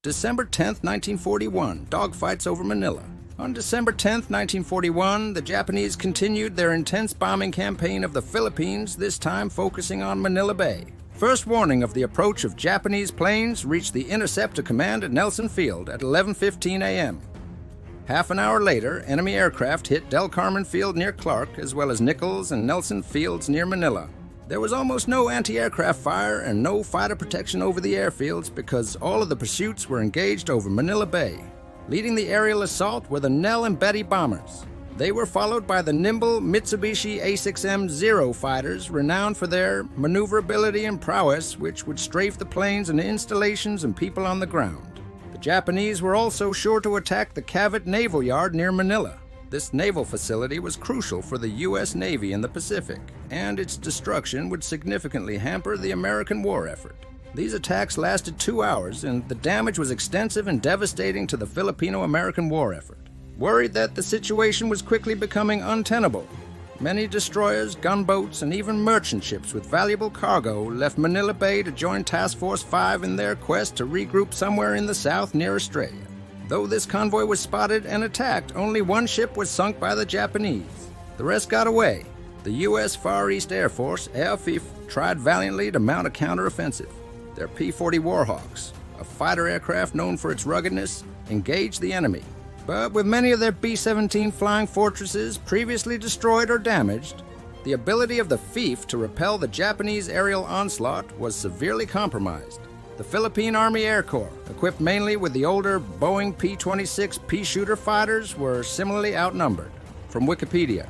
December 10, 1941, dogfights over Manila. On December 10, 1941, the Japanese continued their intense bombing campaign of the Philippines, this time focusing on Manila Bay. First warning of the approach of Japanese planes reached the Interceptor Command at Nelson Field at 11:15 a.m. Half an hour later, enemy aircraft hit Del Carmen Field near Clark, as well as Nichols and Nelson Fields near Manila. There was almost no anti-aircraft fire and no fighter protection over the airfields because all of the pursuits were engaged over Manila Bay. Leading the aerial assault were the Nell and Betty bombers. They were followed by the nimble Mitsubishi A6M Zero fighters, renowned for their maneuverability and prowess, which would strafe the planes and installations and people on the ground. The Japanese were also sure to attack the Cavite Naval Yard near Manila. This naval facility was crucial for the U.S. Navy in the Pacific, and its destruction would significantly hamper the American war effort. These attacks lasted 2 hours, and the damage was extensive and devastating to the Filipino-American war effort. Worried that the situation was quickly becoming untenable, many destroyers, gunboats, and even merchant ships with valuable cargo left Manila Bay to join Task Force 5 in their quest to regroup somewhere in the south near Australia. Though this convoy was spotted and attacked, only one ship was sunk by the Japanese. The rest got away. The U.S. Far East Air Force, AFIF, tried valiantly to mount a counteroffensive. Their P-40 Warhawks, a fighter aircraft known for its ruggedness, engaged the enemy. But with many of their B-17 flying fortresses previously destroyed or damaged, the ability of the FIF to repel the Japanese aerial onslaught was severely compromised. The Philippine Army Air Corps, equipped mainly with the older Boeing P-26 P-shooter fighters, were similarly outnumbered. From Wikipedia,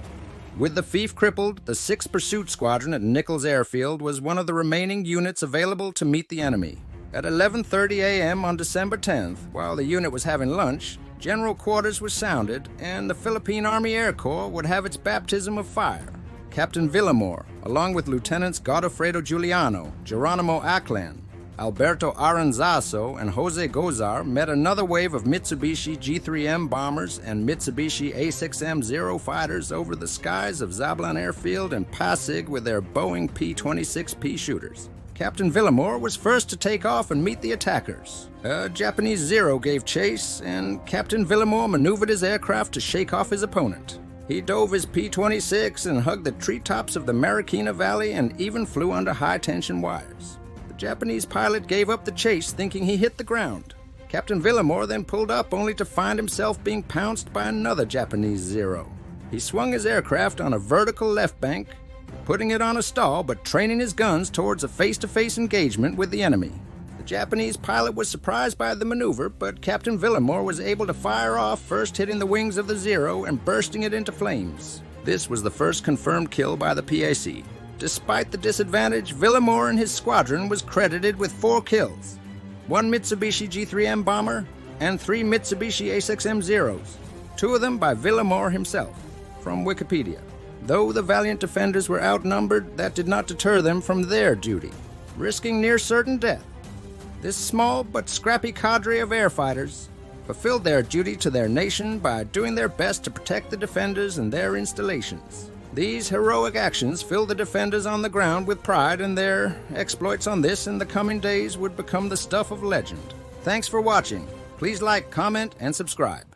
with the FIF crippled, the 6th Pursuit Squadron at Nichols Airfield was one of the remaining units available to meet the enemy. At 11:30 a.m. on December 10th, while the unit was having lunch, general quarters was sounded, and the Philippine Army Air Corps would have its baptism of fire. Captain Villamor, along with Lieutenants Godofredo Giuliano, Geronimo Aclan, Alberto Aranzazo, and Jose Gozar met another wave of Mitsubishi G3M bombers and Mitsubishi A6M Zero fighters over the skies of Zablan Airfield and Pasig with their Boeing P-26P shooters. Captain Villamor was first to take off and meet the attackers. A Japanese Zero gave chase, and Captain Villamor maneuvered his aircraft to shake off his opponent. He dove his P-26 and hugged the treetops of the Marikina Valley and even flew under high-tension wires. The Japanese pilot gave up the chase, thinking he hit the ground. Captain Villamor then pulled up only to find himself being pounced by another Japanese Zero. He swung his aircraft on a vertical left bank, putting it on a stall but training his guns towards a face-to-face engagement with the enemy. The Japanese pilot was surprised by the maneuver, but Captain Villamor was able to fire off, first hitting the wings of the Zero and bursting it into flames. This was the first confirmed kill by the PAC. Despite the disadvantage, Villamor and his squadron was credited with 4 kills, 1 Mitsubishi G3M bomber and 3 Mitsubishi A6M Zeros, 2 of them by Villamor himself. From Wikipedia. Though the valiant defenders were outnumbered, that did not deter them from their duty, risking near certain death. This small but scrappy cadre of air fighters fulfilled their duty to their nation by doing their best to protect the defenders and their installations. These heroic actions filled the defenders on the ground with pride, and their exploits on this and the coming days would become the stuff of legend. Thanks for watching. Please like, comment, and subscribe.